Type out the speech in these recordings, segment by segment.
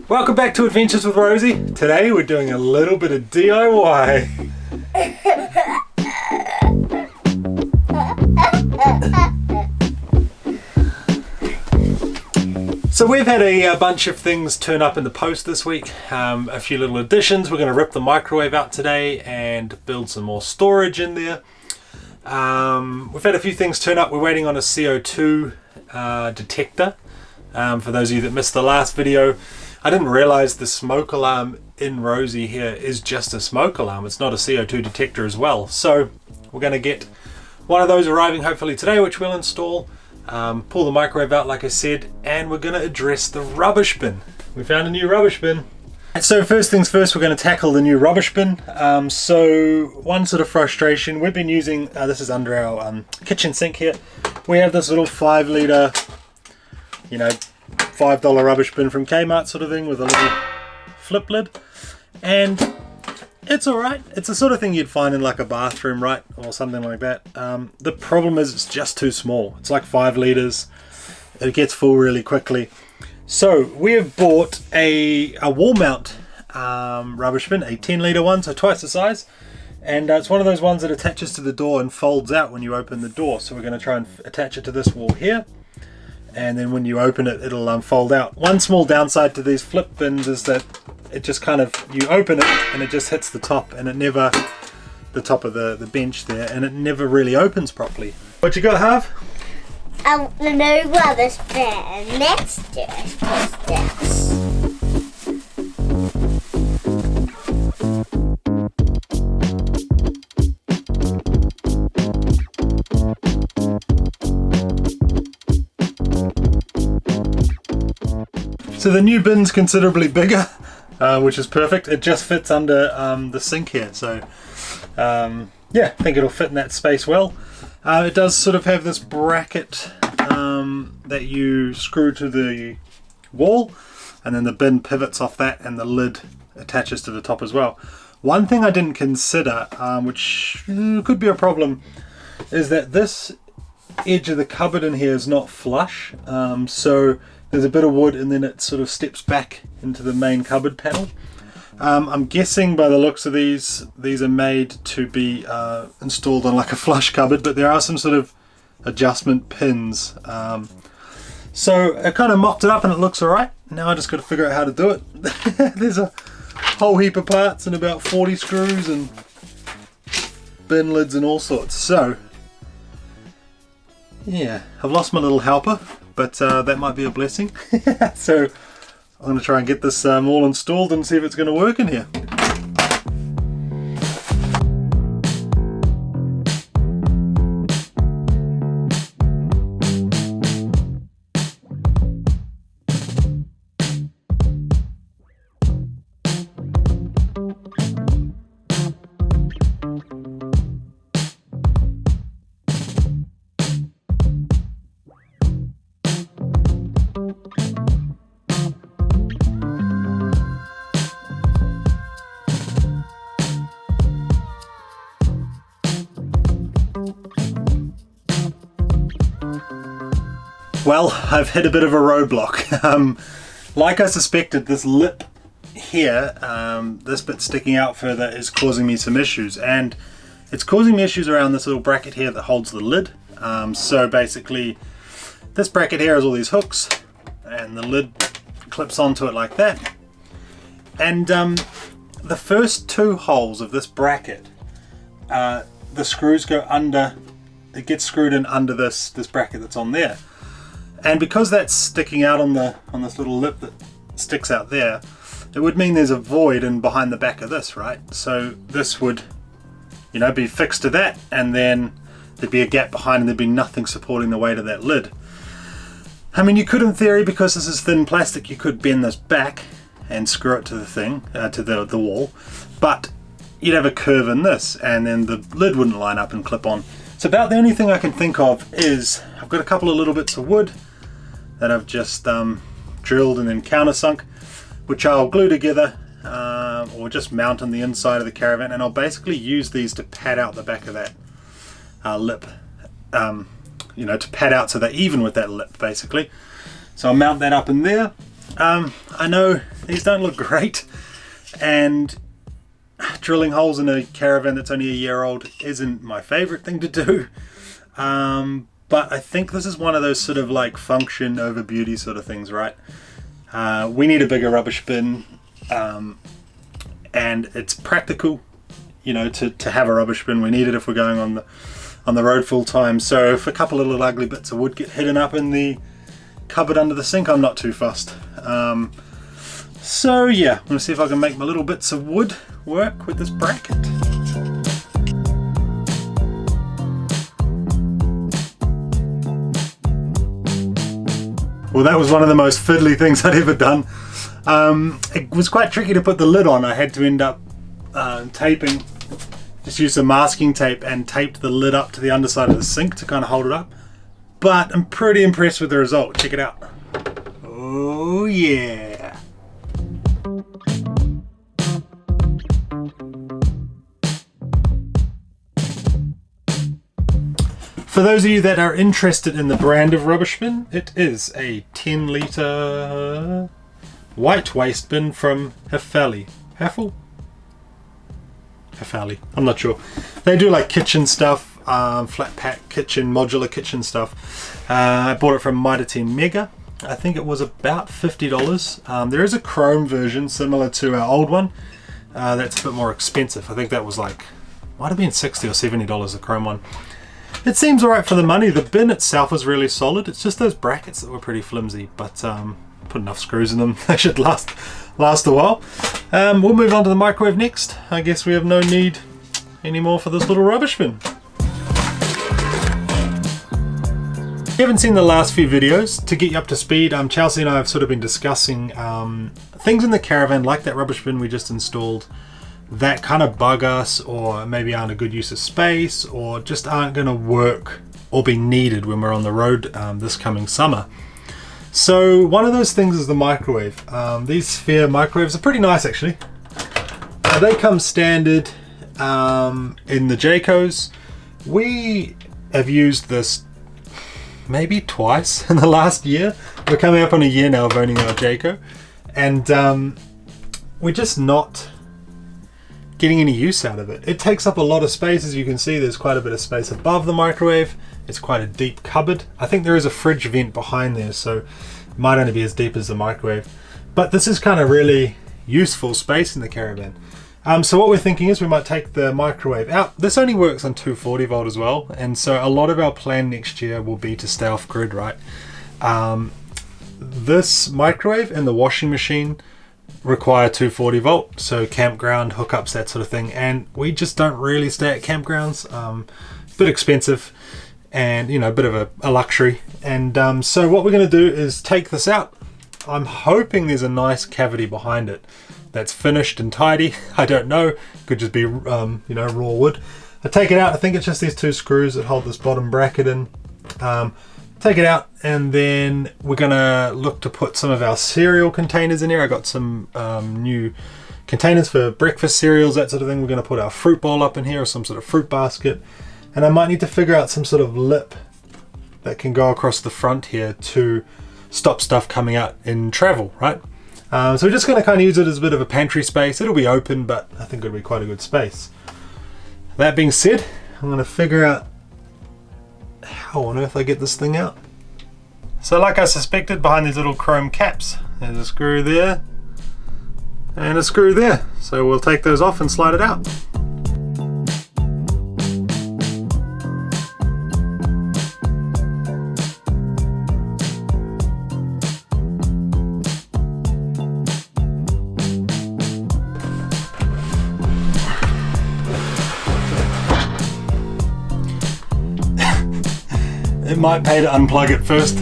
Welcome back to Adventures with Rosie. Today we're doing a little bit of DIY. So we've had a bunch of things turn up in the post this week, a few little additions. We're going to rip the microwave out today and build some more storage in there. We've had a few things turn up. We're waiting on a CO2 detector. For those of you that missed the last video, I didn't realize the smoke alarm in Rosy here is just a smoke alarm. It's not a CO2 detector as well. So we're going to get one of those arriving hopefully today, which we'll install. Pull the microwave out like I said, and we're going to address the rubbish bin. We found a new rubbish bin. So first things first, we're going to tackle the new rubbish bin. So one sort of frustration, we've been using, this is under our kitchen sink here. We have this little 5 litre, you know, $5 rubbish bin from Kmart sort of thing with a little flip lid. And it's alright. It's the sort of thing you'd find in like a bathroom, right? Or something like that. The problem is it's just too small. It's like 5 litres. It gets full really quickly. So we have bought a wall mount rubbish bin, a 10 litre one, so twice the size. And it's one of those ones that attaches to the door and folds out when you open the door. So we're going to try and attach it to this wall here. And then when you open it, it'll fold out. One small downside to these flip bins is that it just kind of, you open it and it just hits the top, and it never, the top of the bench there, and it never really opens properly. What you got, Harv? The new rubbish bin. Let's do it. This. So the new bin's considerably bigger, which is perfect. It just fits under the sink here, so yeah, I think it'll fit in that space well. It does sort of have this bracket that you screw to the wall, and then the bin pivots off that and the lid attaches to the top as well. One thing I didn't consider, which could be a problem, is that this edge of the cupboard in here is not flush, so there's a bit of wood and then it sort of steps back into the main cupboard panel. I'm guessing by the looks of these are made to be installed on like a flush cupboard, but there are some sort of adjustment pins. So I kind of mocked it up and it looks alright. Now I just got to figure out how to do it. There's a whole heap of parts and about 40 screws and bin lids and all sorts. So yeah, I've lost my little helper, but that might be a blessing. So I'm going to try and get this all installed and see if it's going to work in here. Well, I've hit a bit of a roadblock. Like I suspected, this lip here, this bit sticking out further, is causing me some issues, and it's causing me issues around this little bracket here that holds the lid. So basically, this bracket here has all these hooks, and the lid clips onto it like that. And the first 2 holes of this bracket, the screws go under. It gets screwed in under this bracket that's on there. And because that's sticking out on this little lip that sticks out there, it would mean there's a void in behind the back of this, right? So this would, you know, be fixed to that, and then there'd be a gap behind and there'd be nothing supporting the weight of that lid. I mean, you could in theory, because this is thin plastic, you could bend this back and screw it to the thing, to the wall, but you'd have a curve in this and then the lid wouldn't line up and clip on. So about the only thing I can think of is I've got a couple of little bits of wood that I've just drilled and then countersunk, which I'll glue together or just mount on the inside of the caravan, and I'll basically use these to pad out the back of that lip, you know, to pad out so they're even with that lip basically. So I'll mount that up in there, I know these don't look great, and drilling holes in a caravan that's only a year old isn't my favorite thing to do. But I think this is one of those sort of like function over beauty sort of things, right? We need a bigger rubbish bin, and it's practical, you know, to have a rubbish bin. We need it if we're going on the road full time. So if a couple of little ugly bits of wood get hidden up in the cupboard under the sink, I'm not too fussed. So yeah, I'm gonna see if I can make my little bits of wood work with this bracket. Well, that was one of the most fiddly things I'd ever done. It was quite tricky to put the lid on. I had to end up taping, just use some masking tape and taped the lid up to the underside of the sink to kind of hold it up. But I'm pretty impressed with the result. Check it out. Oh yeah. For those of you that are interested in the brand of rubbish bin, it is a 10 litre white waste bin from Hafali. Hafali, I'm not sure. They do like kitchen stuff, flat pack kitchen, modular kitchen stuff. I bought it from Mitre 10 Mega. I think it was about $50. There is a chrome version similar to our old one. That's a bit more expensive. I think that was like, might have been $60 or $70, the chrome one. It seems alright for the money. The bin itself is really solid. It's just those brackets that were pretty flimsy, but put enough screws in them. They should last a while. We'll move on to the microwave next. I guess we have no need anymore for this little rubbish bin. If you haven't seen the last few videos, to get you up to speed, Chelsea and I have sort of been discussing things in the caravan, like that rubbish bin we just installed, that kind of bug us, or maybe aren't a good use of space, or just aren't going to work or be needed when we're on the road this coming summer. So one of those things is the microwave. These sphere microwaves are pretty nice actually. They come standard in the Jaycos. We have used this maybe twice in the last year. We're coming up on a year now of owning our Jayco, and we're just not getting any use out of it. It takes up a lot of space. As you can see, there's quite a bit of space above the microwave. It's quite a deep cupboard. I think there is a fridge vent behind there, so it might only be as deep as the microwave. But this is kind of really useful space in the caravan. So what we're thinking is we might take the microwave out. This only works on 240 volt as well, and so a lot of our plan next year will be to stay off grid, right? This microwave and the washing machine require 240 volt, so campground hookups, that sort of thing, and we just don't really stay at campgrounds. A bit expensive, and you know, a bit of a luxury. And so what we're going to do is take this out. I'm hoping there's a nice cavity behind it that's finished and tidy. I don't know, could just be you know, raw wood. I take it out. I think it's just these two screws that hold this bottom bracket in. Take it out, and then we're gonna look to put some of our cereal containers in here. I got some new containers for breakfast cereals, that sort of thing. We're gonna put our fruit bowl up in here, or some sort of fruit basket, and I might need to figure out some sort of lip that can go across the front here to stop stuff coming out in travel, right? So we're just gonna kind of use it as a bit of a pantry space. It'll be open, but I think it'll be quite a good space. That being said, I'm gonna figure out how on earth I get this thing out. So like I suspected, behind these little chrome caps, there's a screw there and a screw there. So we'll take those off and slide it out. It might pay to unplug it first.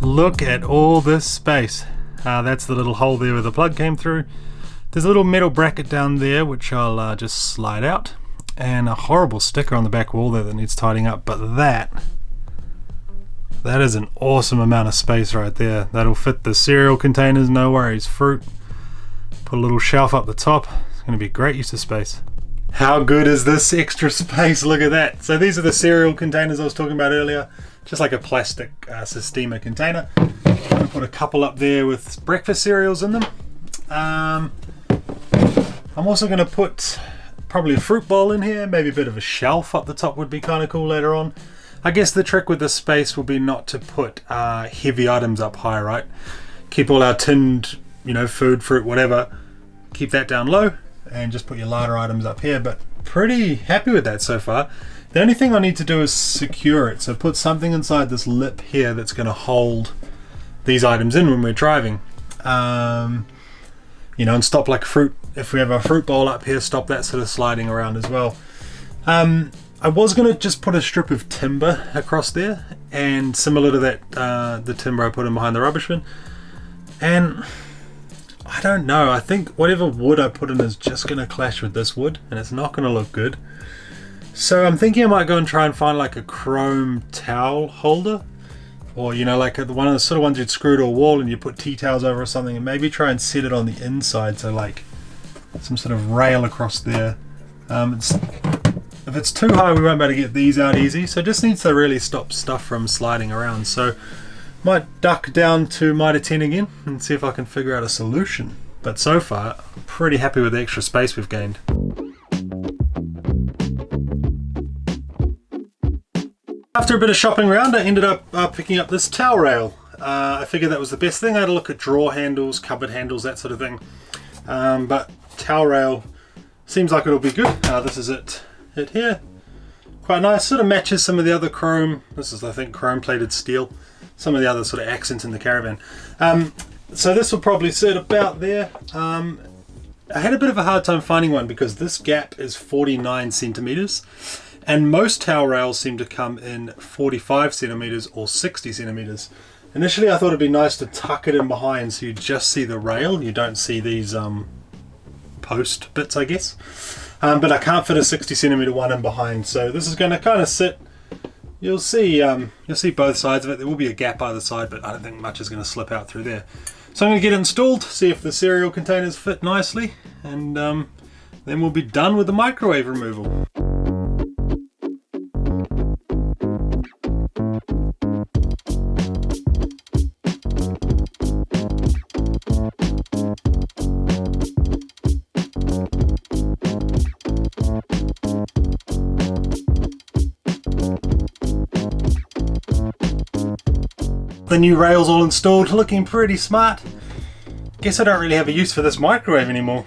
Look at all this space. That's the little hole there where the plug came through. There's a little metal bracket down there which I'll just slide out, and a horrible sticker on the back wall there that needs tidying up, but that is an awesome amount of space right there. That'll fit the cereal containers, no worries. Fruit. Put a little shelf up the top. Going to be great use of space. How good is this extra space? Look at that. So these are the cereal containers I was talking about earlier. Just like a plastic Sistema container. I'm going to put a couple up there with breakfast cereals in them. I'm also going to put probably a fruit bowl in here. Maybe a bit of a shelf up the top would be kind of cool later on. I guess the trick with this space will be not to put heavy items up high, right? Keep all our tinned, food, fruit, whatever. Keep that down low and just put your lighter items up here. But pretty happy with that so far. The only thing I need to do is secure it. So put something inside this lip here that's going to hold these items in when we're driving. And stop like fruit. If we have a fruit bowl up here, stop that sort of sliding around as well. I was going to just put a strip of timber across there, and similar to that, the timber I put in behind the rubbish bin. And I don't know, I think whatever wood I put in is just going to clash with this wood, and it's not going to look good. So I'm thinking I might go and try and find like a chrome towel holder, or like one of the sort of ones you'd screw to a wall and you put tea towels over or something, and maybe try and set it on the inside, so like some sort of rail across there. If it's too high, we won't be able to get these out easy, so it just needs to really stop stuff from sliding around. So might duck down to Mitre 10 again and see if I can figure out a solution. But so far, I'm pretty happy with the extra space we've gained. After a bit of shopping around, I ended up picking up this towel rail. I figured that was the best thing. I had a look at drawer handles, cupboard handles, that sort of thing. But towel rail seems like it'll be good. This is it here. Quite nice. Sort of matches some of the other chrome. This is, I think, chrome plated steel. Some of the other sort of accents in the caravan. So this will probably sit about there. I had a bit of a hard time finding one because this gap is 49 centimeters. And most towel rails seem to come in 45 centimeters or 60 centimeters. Initially I thought it'd be nice to tuck it in behind so you just see the rail. You don't see these post bits, I guess. But I can't fit a 60 centimeter one in behind. So this is going to kind of sit. You'll see both sides of it. There will be a gap either side, but I don't think much is going to slip out through there. So I'm going to get it installed, see if the cereal containers fit nicely, and then we'll be done with the microwave removal. The new rails all installed, looking pretty smart. Guess I don't really have a use for this microwave anymore.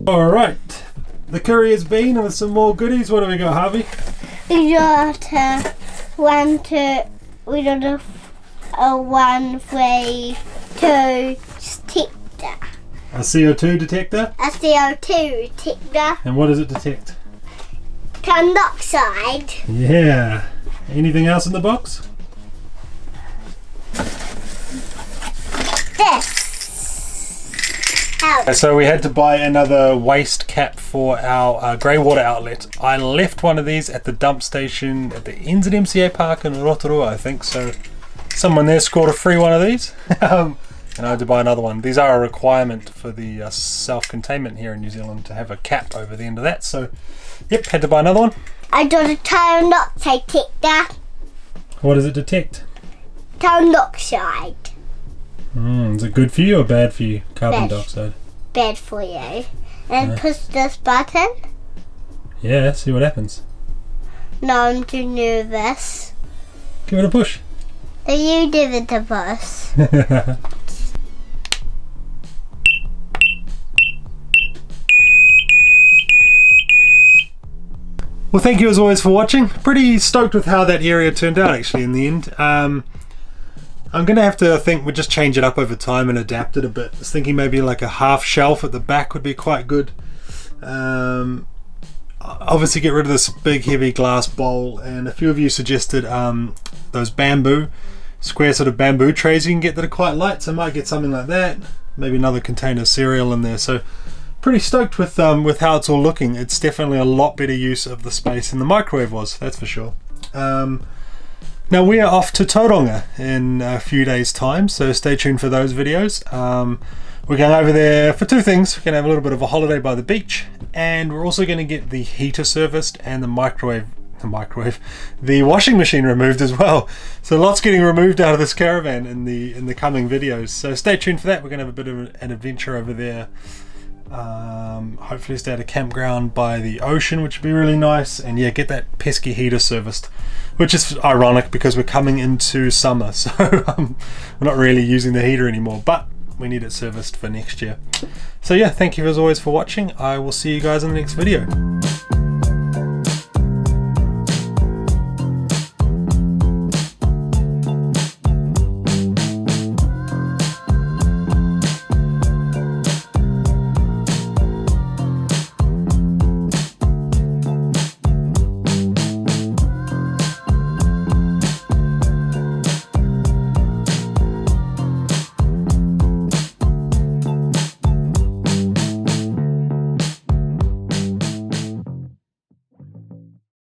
Alright, the curry has been with some more goodies. What do we got, Harvey? We got a 132 detector. A CO2 detector? A CO2 detector. And what does it detect? Carbon dioxide. Yeah. Anything else in the box? This. So we had to buy another waste cap for our grey water outlet. I left one of these at the dump station at the NZMCA park in Rotorua, I think. So someone there scored a free one of these. And I had to buy another one. These are a requirement for the self-containment here in New Zealand to have a cap over the end of that. So, yep, had to buy another one. I got a carbon dioxide detector. What does it detect? Carbon dioxide. Is it good for you or bad for you? Carbon dioxide. Bad for you. And push this button. Yeah, see what happens. No, I'm too nervous. Give it a push. So you give it a push. Well, thank you as always for watching. Pretty stoked with how that area turned out actually in the end. I'm going to have to, I think, we'll just change it up over time and adapt it a bit. I was thinking maybe like a half shelf at the back would be quite good. Obviously get rid of this big heavy glass bowl, and a few of you suggested those bamboo, square sort of bamboo trays you can get that are quite light, so I might get something like that. Maybe another container of cereal in there. So pretty stoked with how it's all looking. It's definitely a lot better use of the space than the microwave was, that's for sure. Now we are off to Tauranga in a few days time, so stay tuned for those videos. We're going over there for two things. We're going to have a little bit of a holiday by the beach, and we're also going to get the heater serviced and the washing machine removed as well. So lots getting removed out of this caravan in the coming videos. So stay tuned for that. We're going to have a bit of an adventure over there. Hopefully stay at a campground by the ocean, which would be really nice, and yeah, get that pesky heater serviced, which is ironic because we're coming into summer, so we're not really using the heater anymore, but we need it serviced for next year. So yeah, thank you as always for watching. I will see you guys in the next video.